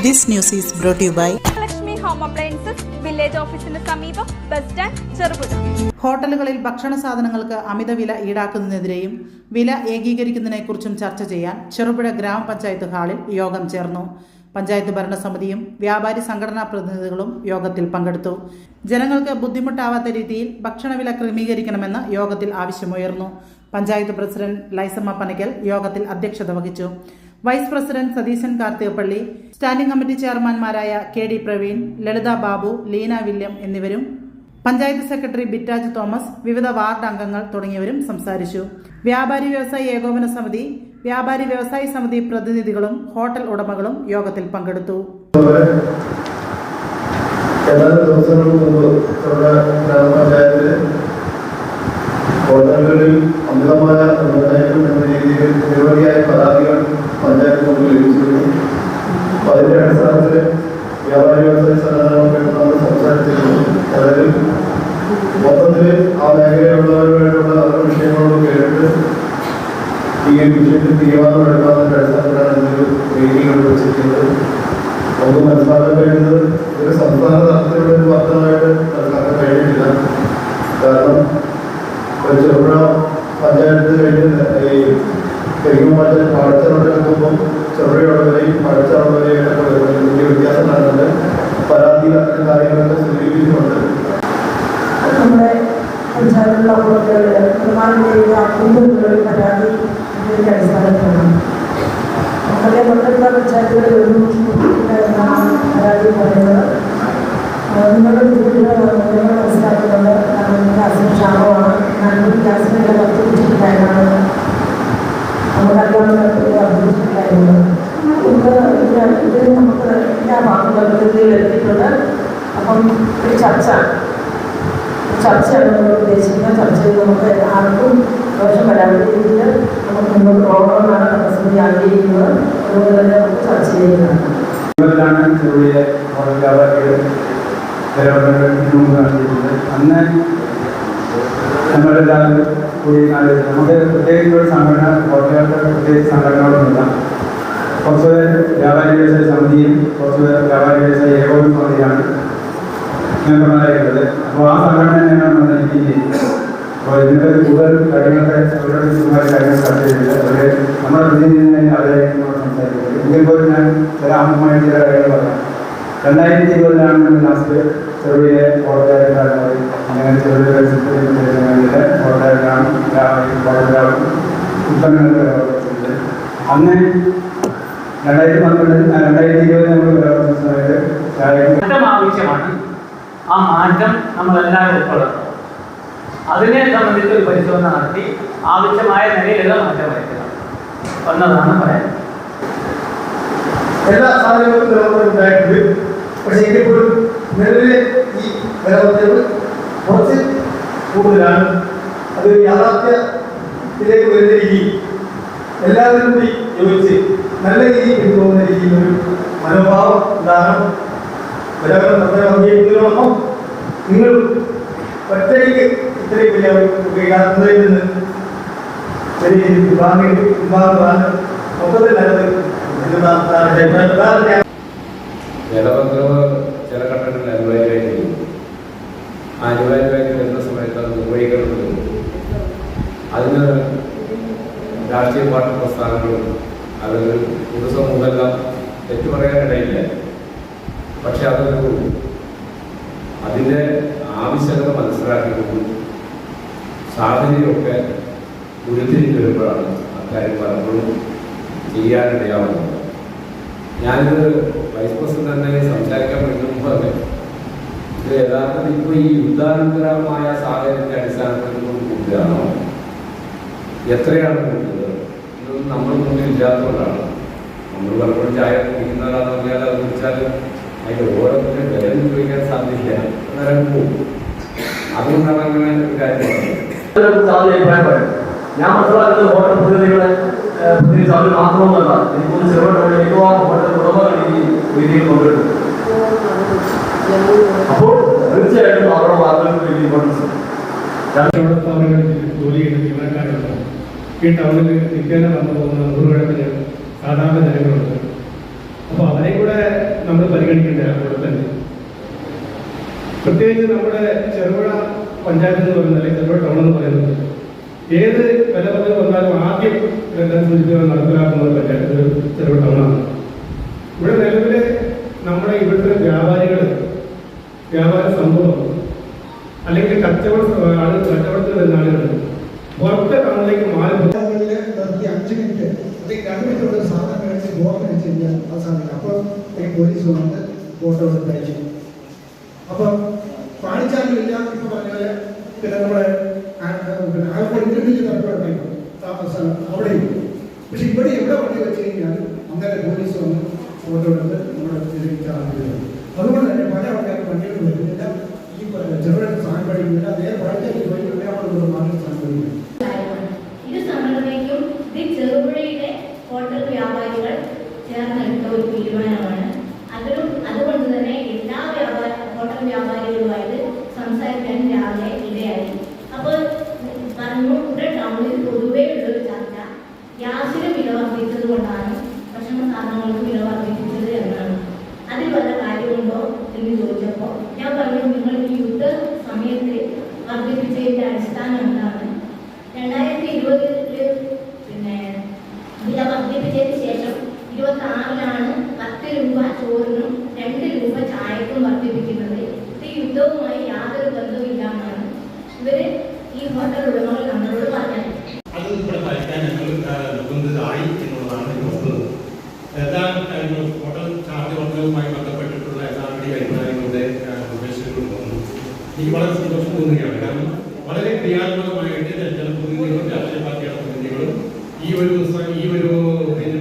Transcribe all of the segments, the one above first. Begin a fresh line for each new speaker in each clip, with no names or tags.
This news is brought to you by
Lakshmi Home Appliances, Village Office-ന് സമീപം, bus stand, Cherupuzha.
ഹോട്ടലുകളിൽ ഭക്ഷണ സാധനങ്ങൾക്ക് അമിത വില ഈടാക്കുന്നതിനെതിരെയും വില ഏകീകരിക്കുന്നതിനെക്കുറിച്ചും ചർച്ച ചെയ്യാൻ ചെറുപുഴ ഗ്രാമപഞ്ചായത്ത് ഹാളിൽ യോഗം ചേർന്നു. പഞ്ചായത്ത് ഭരണസമിതിയും വ്യാപാരി സംഘടനാ പ്രതിനിധികളും യോഗത്തിൽ പങ്കെടുത്തു. ജനങ്ങൾക്ക് ബുദ്ധിമുട്ടാവാത്ത രീതിയിൽ ഭക്ഷണവില ക്രമീകരിക്കണമെന്ന് യോഗത്തിൽ ആവശ്യമുയർന്നു. പഞ്ചായത്ത് പ്രസിഡന്റ് ലൈസമ്മ പനക്കൽ യോഗത്തിൽ അധ്യക്ഷത വഹിച്ചു. Vice president Satheesan Karthikappally, standing committee ചെയർമാൻമാരായ KD പ്രവീൺ, ലളിത ബാബു, ലീന വില്യം എന്നിവരും പഞ്ചായത്ത് സെക്രട്ടറി ബിറ്റാജ് തോമസ്, വിവിധ വാർഡ് അംഗങ്ങൾ തുടങ്ങിയവരും സംസാരിച്ചു. വ്യാപാരി വ്യവസായി ഏകോപന സമിതി, വ്യാപാരി വ്യവസായി സമിതി പ്രതിനിധികളും ഹോട്ടൽ ഉടമകളും യോഗത്തിൽ പങ്കെടുത്തു.
ഹോട്ടലുകളിൽ അമിതമായ നിർണയം എന്ന രീതിയിൽ നിരവധിയായ പരാതികൾ പഞ്ചായത്ത് മുമ്പിൽ ലഭിച്ചിരുന്നു. അപ്പോൾ അതിൻ്റെ അടിസ്ഥാനത്തിൽ വ്യാപാരി വ്യവസായ സംഘടനകളുമായിട്ട് നമ്മൾ സംസാരിച്ചിരുന്നു. അതായത് മൊത്തത്തിൽ ആ മേഖലയിലുള്ളവരുമായിട്ടുള്ള ഓരോ വിഷയങ്ങളോട് കേട്ടിട്ട് ഈ വിഷയത്തിൽ തീരുമാനമെടുക്കാവുന്നതിൻ്റെ അടിസ്ഥാനത്തിലാണ് ഇതൊരു മീറ്റിംഗ് വെച്ചിരിക്കുന്നത്. നമുക്ക് മനസ്സിലാക്കാൻ കഴിയുന്നത് ഒരു സംസ്ഥാന തലത്തിലുള്ള ഒരു വർദ്ധനമായിട്ട് മനസ്സിലാക്കാൻ കഴിയുന്നില്ല. കാരണം ചെറുപുഴ പഞ്ചായത്ത് കഴിഞ്ഞ് ഈ പെരുങ്ങുമാറ്റ പാടച്ചറവിലെത്തുമ്പം ചെറുപുഴയുള്ളവരെയും പാടച്ചറവുള്ളവരെയും വലിയ വ്യത്യാസം നടന്നത് പരാതി അത്തരം കാര്യങ്ങളൊക്കെ സൂചിപ്പിച്ചിട്ടുണ്ട്.
നമ്മുടെ പഞ്ചായത്തിലുള്ള പരാതി ഇതിൻ്റെ അടിസ്ഥാനത്തിലാണ് നമുക്കറിയാം. തൊട്ടടുത്ത പഞ്ചായത്തുകളിൽ പരാതി പറയുന്നത് നിങ്ങളുടെ നിങ്ങൾ മനസ്സിലാക്കുന്നത് ഗ്യാസിന് ക്ഷാമമാണ്, നല്ലൊരു ഗ്യാസിന് വില വർദ്ധിപ്പിച്ചിട്ടുണ്ടായിരുന്നാണ് നമുക്കറിയാവുന്ന വർദ്ധിപ്പിച്ചിട്ടുണ്ടായിരുന്നത്. ഇത് നമുക്ക് എല്ലാ ഭാഗങ്ങളിൽ എത്തിയിട്ടുണ്ട്. അപ്പം ഒരു ചർച്ചയാണ് നമ്മൾ ഉദ്ദേശിക്കുന്നത്. ചർച്ചയിൽ നമുക്ക് ആർക്കും ദോഷം വരാത്ത രീതിയിൽ നമുക്ക് മുന്നോട്ട് പോകണമെന്നാണ് പ്രസിദ്ധി ആഗ്രഹിക്കുന്നത്. അതുകൊണ്ട് തന്നെ നമുക്ക് ചർച്ച ചെയ്യുന്നതാണ്.
അന്ന് നമ്മളെല്ലാവരും കൂടി നമുക്ക് പ്രത്യേകിച്ച് ഒരു സംഘടന, ഹോട്ടലുകൾക്ക് പ്രത്യേകിച്ച് സംഘടനകളൊന്നുമില്ല. കുറച്ച് വ്യാപാരി വ്യവസായ സമിതിയും കുറച്ച് വ്യാപാരി വ്യവസായ ഏകോപന സമിതിയാണ് മെമ്പർമാരായിട്ടുള്ളത്. അപ്പോൾ ആ സംഘടന തന്നെയാണ് നമ്മൾ ഇരിക്കുന്നത്. അപ്പോൾ ഇതിൻ്റെ കൂടുതൽ കാര്യങ്ങളൊക്കെ അവരുടെ കാര്യങ്ങൾ ചർച്ച ചെയ്തിട്ട് അവർ നമ്മുടെ പ്രതിനിധി അവരെ സംസാരിക്കുന്നത്. എങ്കിൽ പോലും ഞാൻ ചില അമ്മമായിട്ട് ചില കാര്യങ്ങൾ പറയാം. 2020 ലാസ്റ്റ് ചെറുപുഴയെ ഹോട്ടലുകാരാണ് അങ്ങനെ ചെറുപുഴ ഹോട്ടലുകാരാണ് ഉൽപ്പന്നങ്ങൾ അന്ന് 2020 നമ്മൾ
ആവശ്യമാണ്. ആ മാറ്റം നമ്മളെല്ലാവരും ഉൾക്കൊള്ളണം. അതിനെ സംബന്ധിച്ച് ഒരു പരിശോധന നടത്തി ആവശ്യമായ നിലയിലുള്ള മാറ്റം വരുത്തണം എന്നതാണ് പറയാൻ.
എല്ലാ സാധനങ്ങൾക്കും നിലനിർത്തൽ ഉണ്ടായിട്ടുണ്ട്. പക്ഷേ എങ്കിൽപ്പോഴും നിലവിലെ ഈ നിലനിർത്തൽ കുറച്ച് കൂടുതലാണ്. അത് യാഥാർത്ഥ്യത്തിലേക്ക് വരുന്ന രീതി എല്ലാവരും കൂടി യോജിച്ച് നല്ല രീതിയിൽ കൊണ്ടുപോകുന്ന രീതിയിൽ ഒരു മനോഭാവം ഉണ്ടാകണം. അംഗീകരിക്കുന്നതിനോടൊപ്പം നിങ്ങൾ ഒറ്റയ്ക്ക് ഇത്രയും വലിയ വികാസത്തിൽ നിന്ന് ചെറിയ വിഭാഗങ്ങളാണ് മൊത്തത്തിൽ നല്ലത്.
ജലപത്രവ് ചില ഘട്ടങ്ങളിൽ അനിവാര്യമായി വരും. ആ അനിവാര്യമായി വരുന്ന സമയത്ത് അത് നിർവഹിക്കണമെന്ന് അതിന് രാഷ്ട്രീയ പാർട്ടി പ്രസ്ഥാനങ്ങളും അത് പൊതുസമൂഹമെല്ലാം തെറ്റു പറയാനിടയില്ല. പക്ഷെ അതിൻ്റെ ആവശ്യകത മനസ്സിലാക്കിക്കൊണ്ടും സാഹചര്യമൊക്കെ ഉരുത്തിരിഞ്ഞ് വരുമ്പോഴാണ് അക്കാര്യം പലപ്പോഴും ചെയ്യാനിടയാവുന്നത്. ഞാനിത് വൈസ് പ്രസിഡന്റ് സംസാരിക്കാൻ മുമ്പ് ഇത് യഥാർത്ഥത്തിൽ ഇപ്പോൾ ഈ യുദ്ധാനന്തരമായ സാഹചര്യത്തിൻ്റെ അടിസ്ഥാനത്തിൽ കൂട്ടുകയാണോ, എത്രയാണ് കൂട്ടുന്നത്, ഇതൊന്നും നമ്മൾ മുന്നിൽ ഇല്ലാത്തതുകൊണ്ടാണ്. നമ്മൾ പലപ്പോഴും ചായ കുടിക്കുന്നവരാണെന്ന് പറഞ്ഞാൽ അത് കുടിച്ചാൽ അതിൻ്റെ ഓരോരുത്തരും വില ഉപയോഗിക്കാൻ സാധ്യത അന്നേരം പോകും. അതുകൊണ്ടാണ് അങ്ങനെ ഒരു കാര്യം
പറഞ്ഞത്. ഞാൻ മനസ്സിലാക്കുന്നത് ഹോട്ടൽ പ്രതിനിധികളെ അവർ മാത്രമൊന്നുമല്ല, എനിക്കൊന്ന് ചെറുപുഴ മിക്കവാറും ഹോട്ടൽ ഉടമകൾ ഈ രീതിയിൽ പങ്കെടുക്കും. അപ്പോൾ തീർച്ചയായിട്ടും അവരുടെ വാർത്തകൾക്ക് വലിയ ഇമ്പോർട്ടൻസ്.
ജോലി ചെയ്യുന്ന ജീവനക്കാരുണ്ട്. ഈ ടൗണിൽ നിത്യേന വന്നു പോകുന്ന നൂറുകണക്കിന് സാധാരണ ജനങ്ങളുണ്ട്. അപ്പോൾ അവരെ കൂടെ അതുപോലെ തന്നെ പ്രത്യേകിച്ച് നമ്മുടെ ചെറുപുഴ പഞ്ചായത്ത് എന്ന് പറയുന്നത് അല്ലെങ്കിൽ ചെറുപുഴ ടൗൺ എന്ന് പറയുന്നത് ഏത് വില പദ്ധതി വന്നാലും ആദ്യം നടപ്പിലാക്കുന്ന പഞ്ചായത്ത് ചെറുപുഴ ടൗണാണ്. ഇവിടെ നിലവിലെ നമ്മുടെ ഇവിടുത്തെ വ്യാപാര സമൂഹം അല്ലെങ്കിൽ കച്ചവടത്തിൽ വരുന്ന ആളുകൾ പുറത്തെ ടൗണിലേക്ക് മാറി
5 മിനിറ്റ് അല്ലെങ്കിൽ 2 മിനിറ്റ് സാധനം കഴിച്ച് ബോർഡ് വെച്ച് കഴിഞ്ഞാൽ അവസാനിക്കും. അപ്പോൾ പോലീസ് വന്നിട്ട് ഫോട്ടോ എടുത്ത് അയച്ചു. അപ്പം പാണിച്ചാലില്ല ഇപ്പൊ പറഞ്ഞ പോലെ പിന്നെ നമ്മുടെ ആലപ്പുഴ ഇരുപത്തി സ്ഥലം അവിടെയും. പക്ഷെ ഇവിടെ എവിടെ വണ്ടി വെച്ച് കഴിഞ്ഞാൽ അന്നേരം പോലീസ് വന്ന് ഫോട്ടോ എടുത്ത് നമ്മുടെ തിരിച്ചാണ്. അതുകൊണ്ട് തന്നെ പല ആൾക്കാർക്ക് വണ്ടികൾ വരുന്നില്ല. ഈ ചെറുപുഴ സാധനം കഴിക്കുന്നില്ല. നേരെ പാണിച്ചാലിൽ പോയി അവിടെ മാറി സാധനം കഴിക്കും.
ഇത് സംഘടനയ്ക്കും ഇത് ചെറുപുഴയിലെ ഹോട്ടൽ വ്യാപാരികൾ ചേർന്നെടുത്ത ഒരു തീരുമാനമാണ്. അതുകൊണ്ട് തന്നെ എല്ലാ ഹോട്ടൽ വ്യാപാരികളുമായിട്ട് സംസാരിക്കാൻ രാവിലെ ഇടയായി. അപ്പോൾ പറഞ്ഞു, ഇവിടെ ടൗണിൽ പൊതുവേ ഉള്ളൊരു ചർച്ച ഗ്യാസിന് വില വർദ്ധിച്ചത് കൊണ്ടാണ് ഭക്ഷണ സാധനങ്ങൾക്ക് വില വർദ്ധിപ്പിച്ചത് എന്നാണ്. അതിൽ വല്ല കാര്യമുണ്ടോ എന്ന് ചോദിച്ചപ്പോൾ ഞാൻ പറഞ്ഞു, നിങ്ങൾ ഈ യുദ്ധ സമയത്ത് വർദ്ധിപ്പിച്ചതിൻ്റെ അടിസ്ഥാനം എന്താണ്? 2020 പിന്നെ വില വർദ്ധിപ്പിച്ചതിന് ശേഷം 26-ലാണ് 10 രൂപ ചോറിനും 2 രൂപ ചായക്കും വർദ്ധിപ്പിക്കുന്നത്. ഇത് യുദ്ധവുമായി യാതൊരു ബന്ധവുമില്ല എന്നാണ് ഇവര് ഈ ഹോട്ടൽ ഉടമകൾ നമ്മളോട് പറഞ്ഞത്.
അത് ഇവിടെ കഴിക്കാൻ ഞങ്ങൾ നിർബന്ധിതരായി എന്നുള്ളതാണ് വസ്തുത. ഹോട്ടൽ ചാർജ് വർദ്ധനവുമായി ബന്ധപ്പെട്ടിട്ടുള്ള എല്ലാവരുടെയും അഭിപ്രായങ്ങളുടെ നിർദ്ദേശങ്ങൾ വന്നു. എനിക്ക് വളരെ സന്തോഷം തോന്നുകയാണ്. കാരണം വളരെ ക്രിയാത്മകമായിട്ട് ജനപ്രതിനിധികളും രാഷ്ട്രീയ പാർട്ടിയുടെ പ്രതിനിധികളും ഈ ഒരു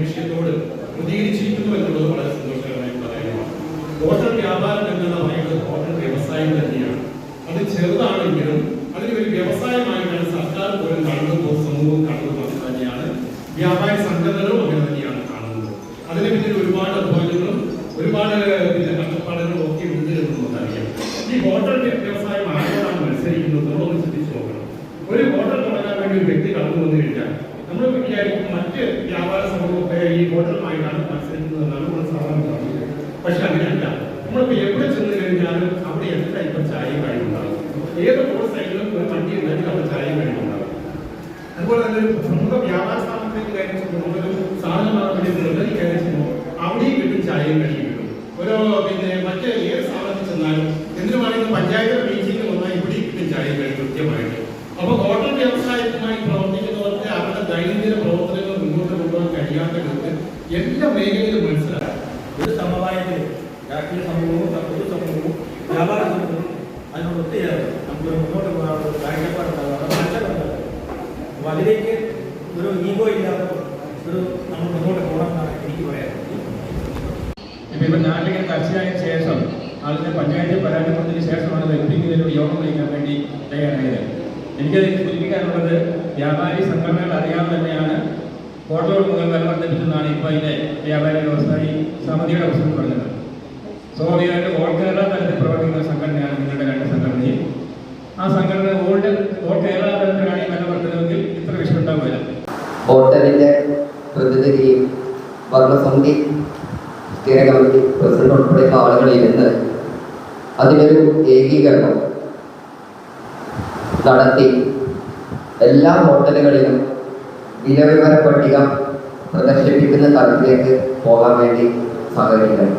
വിഷയത്തോട് പ്രതികരിച്ചിരിക്കുന്നു എന്നുള്ളത് വളരെ സന്തോഷകരമായിട്ടുള്ള കാര്യമാണ്. ഹോട്ടൽ വ്യാപാരം എന്ന് പറയുന്നത് ഹോട്ടൽ വ്യവസായം തന്നെയാണ്. അത് ചെറുതാണെങ്കിലും അതിന് ഒരു വ്യവസായമായിട്ടാണ് സർക്കാർ പോലും കാണുന്നത്, സമൂഹം കാണുന്നത് തന്നെയാണ്. വ്യാപാരി സംഘടനകളും അങ്ങനെ തന്നെയാണ് കാണുന്നത്. അതിന് പിന്നിൽ ഒരുപാട് അധ്വാനങ്ങളും ഒരുപാട് കഷ്ടപ്പാടുകളും ഒക്കെ ഉണ്ട് എന്ന് നമുക്കറിയാം. ഈ ഹോട്ടൽ വ്യവസായം ആരോടാണ് മത്സരിക്കുന്നത് നമ്മളൊന്ന് ചിന്തിച്ചു നോക്കണം. ഒരു ഹോട്ടൽ തുടങ്ങാൻ വേണ്ടി ഒരു വ്യക്തി കടന്നു വന്നു കഴിഞ്ഞാൽ നമ്മൾ വിചാരിക്കും മറ്റ് വ്യാപാര സമൂഹത്തെ ഈ ഹോട്ടലുമായിട്ടാണ് മത്സരിക്കുന്നത് എന്നാണ് നമ്മൾ സാധാരണ കാണുന്നത്. പക്ഷെ അങ്ങനെയല്ല. നമ്മളിപ്പോൾ എവിടെ ചെന്ന് കഴിഞ്ഞാലും അവിടെ എല്ലാ ഇപ്പം ചായയും കഴിവുണ്ടാകും. ഏത് റോഡ് സൈഡിലും ഒരു വണ്ടി ഉണ്ടെങ്കിൽ അവിടെ ചായയും കഴിവുണ്ടാകും. അതുപോലെ തന്നെ ഒരു നമ്മുടെ വ്യാപാര സ്ഥാപനത്തിലേക്ക് കാര്യം ചെയ്യുമ്പോൾ നമ്മളൊരു സാധനം വേണ്ടി കാര്യം ചെയ്യുമ്പോൾ അവിടെയും കിട്ടും, ചായയും കഴിയും കിട്ടും. പിന്നെ മറ്റ് ഏത് സ്ഥാപനത്തിൽ ചെന്നാലും എന്തിനു പറയുന്നത് പഞ്ചായത്ത് മീറ്റിംഗ് വന്നാൽ ഇവിടെയും കിട്ടും, ചായയും കഴിയും കൃത്യമായിട്ട്. അപ്പോൾ ഹോട്ടൽ വ്യവസായത്തിനായി പ്രവർത്തിക്കുന്നവർക്ക് അവരുടെ ദൈനംദിന പ്രവർത്തനങ്ങൾ മുന്നോട്ട് കൊണ്ടുപോകാൻ കഴിയാത്തവർക്ക് എല്ലാ മേഖലയിലും മനസ്സിലാക്കാം.
ഒരു സമവായത്തിൽ രാഷ്ട്രീയ സമൂഹവും പൊതു സമൂഹവും വ്യാപാര സമൂഹവും അതിനോട് ഒത്തുചേർന്ന് നമുക്കൊരു മുന്നോട്ട് പോകാനുള്ള കാഴ്ചപ്പാടുണ്ടാകാനുള്ള മനസ്സിലുണ്ടാകും. അപ്പോൾ അതിലേക്ക് ഒരു ഈഗോ ഇല്ലാതെ നമ്മൾ മുന്നോട്ട് പോകണമെന്നാണ് എനിക്ക് പറയാനുള്ളത്.
ഇപ്പം നാട്ടിലേക്ക് ചർച്ചയായതിനു ശേഷം അതിൻ്റെ പഞ്ചായത്ത് പരാജയപ്പെടുന്നതിന് ശേഷമാണ് വ്യക്തിഗത യോഗം വിളിക്കാൻ വേണ്ടി തയ്യാറായത്. എനിക്കത് സൂചിപ്പിക്കാനുള്ളത് വ്യാപാരി സംഘടനകൾ അറിയാതെ തന്നെയാണ് ഹോട്ടൽ മുതൽ വില വർദ്ധിപ്പിച്ചെന്നാണ് ഇപ്പോൾ അതിൻ്റെ വ്യാപാരി വ്യവസായി സമിതിയുടെ പ്രശ്നം പറഞ്ഞത്. സ്വാഭാവികമായിട്ട് ഓൾ കേരള തലത്തിൽ പ്രവർത്തിക്കുന്ന സംഘടനയാണ് നിങ്ങളുടെ 2 സംഘടനയും. ആ സംഘടന ഓൾ കേരള തലത്തിലാണ് ഈ വില വർദ്ധനമെങ്കിൽ ഇത്ര വിഷയം ഉണ്ടാവില്ല.
ഹോട്ടലിൻ്റെ പ്രതിനിധിയും ഭരണസമിതി സ്ഥിര കമ്മിറ്റി പ്രസിഡന്റ് ഉൾപ്പെടെയുള്ള ആളുകൾ ഇരുന്ന് അതിനൊരു ഏകീകരണം നടത്തി എല്ലാ ഹോട്ടലുകളിലും വിലവിവര പട്ടിക പ്രദർശിപ്പിക്കുന്ന തലത്തിലേക്ക് പോകാൻ വേണ്ടി സഹകരിക്കണം.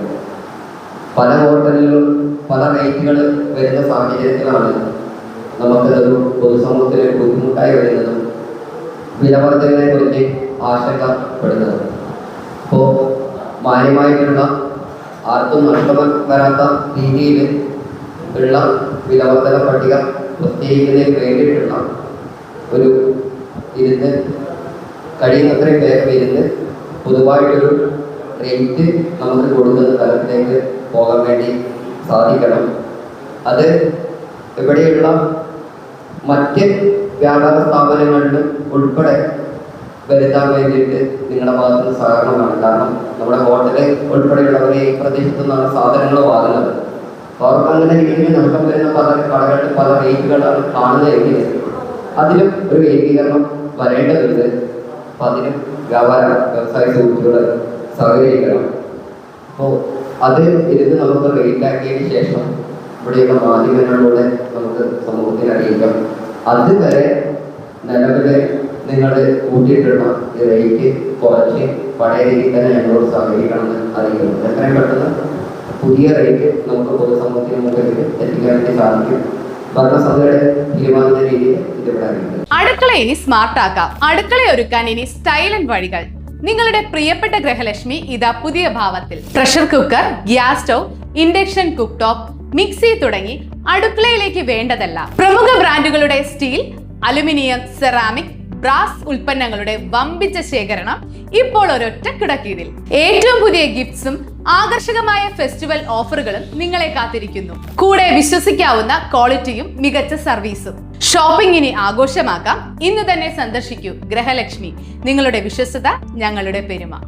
പല ഹോട്ടലുകളും പല റേറ്റുകൾ വരുന്ന സാഹചര്യത്തിലാണ് നമുക്കതൊരു പൊതുസമൂഹത്തിന് ബുദ്ധിമുട്ടായി വരുന്നതും വിലവർദ്ധനയെ കുറിച്ച് ആശങ്കപ്പെടുന്നത്. അപ്പോൾ മാന്യമായിട്ടുള്ള ആർക്കും നഷ്ടം വരാത്ത രീതിയിൽ ഉള്ള വിലവർദ്ധന പട്ടിക പ്രത്യേകിക്കുന്നതിന് വേണ്ടിയിട്ടുള്ള ഒരു ഇരുന്ന് കഴിയുന്നത്രയും വേഗം ഇരുന്ന് പൊതുവായിട്ടൊരു റേറ്റ് നമുക്ക് കൊടുക്കുന്ന തലത്തിലേക്ക് പോകാൻ വേണ്ടി സാധിക്കണം. അത് ഇവിടെയുള്ള മറ്റ് വ്യാപാര സ്ഥാപനങ്ങളിലും ഉൾപ്പെടെ വരുത്താൻ വേണ്ടിയിട്ട് നിങ്ങളുടെ ഭാഗത്തുനിന്ന് സഹകരണമാണ്. കാരണം നമ്മുടെ ഹോട്ടലിൽ ഉൾപ്പെടെയുള്ളവരെ ഈ പ്രദേശത്തു നിന്നാണ് സാധനങ്ങൾ വാങ്ങുന്നത്. അപ്പോൾ അവർക്ക് അങ്ങനെ രീതിയിൽ നഷ്ടം വരുന്ന പല കടകളിൽ പല റേറ്റുകളാണ് കാണുന്നതെങ്കിൽ അതിലും ഒരു ഏകീകരണം വരേണ്ടതുണ്ട്. അപ്പം അതിനും വ്യവസായ സുഹൃത്തുക്കൾ സഹകരിക്കണം. അപ്പോൾ അത് ഇരുന്ന് നമുക്ക് റേറ്റാക്കിയതിന് ശേഷം ഇവിടെയുള്ള മാധ്യമങ്ങളിലൂടെ നമുക്ക് സമൂഹത്തിന് അറിയിക്കാം. അതുവരെ നിലവിൽ നിങ്ങൾ കൂട്ടിയിട്ടുള്ള ഈ റേറ്റ് കുറച്ച് പഴയ രീതിയിൽ തന്നെ ഞങ്ങളോട് സഹകരിക്കണമെന്ന് അറിയിക്കുന്നു. എത്രയും പെട്ടെന്ന് പുതിയ റേറ്റ് നമുക്ക് പൊതുസമൂഹത്തിന് മുമ്പിൽ എത്തിക്കാൻ വേണ്ടി സാധിക്കും. ഭരണസഭയുടെ തീരുമാനിച്ച രീതിയിൽ ഇതിവിടെ അറിയിക്കുന്നു.
അടുക്കള ഇനി സ്മാർട്ട് ആക്കാം. അടുക്കള ഒരുക്കാൻ ഇനി സ്റ്റൈലന്റ് വഴികൾ. നിങ്ങളുടെ പ്രിയപ്പെട്ട ഗൃഹലക്ഷ്മി ഇതാ പുതിയ ഭാവത്തിൽ. Pressure cooker, gas stove, induction cook top, mixie തുടങ്ങി അടുക്കളയിലേക്ക് വേണ്ടതെല്ലാം. പ്രമുഖ ബ്രാൻഡുകളുടെ സ്റ്റീൽ, അലുമിനിയം, സെറാമിക്, ബ്രാസ് ഉൽപ്പന്നങ്ങളുടെ വമ്പിച്ച ശേഖരണം ഇപ്പോൾ ഒരൊറ്റ കിടക്കീഴിൽ. ഏറ്റവും പുതിയ ഗിഫ്റ്റ്സും ആകർഷകമായ ഫെസ്റ്റിവൽ ഓഫറുകളും നിങ്ങളെ കാത്തിരിക്കുന്നു. കൂടെ വിശ്വസിക്കാവുന്ന ക്വാളിറ്റിയും മികച്ച സർവീസും. ഷോപ്പിംഗിനെ ആഘോഷമാക്കാം. ഇന്ന് തന്നെ സന്ദർശിക്കൂ ഗൃഹലക്ഷ്മി. നിങ്ങളുടെ വിശ്വസ്തത ഞങ്ങളുടെ പെരുമ.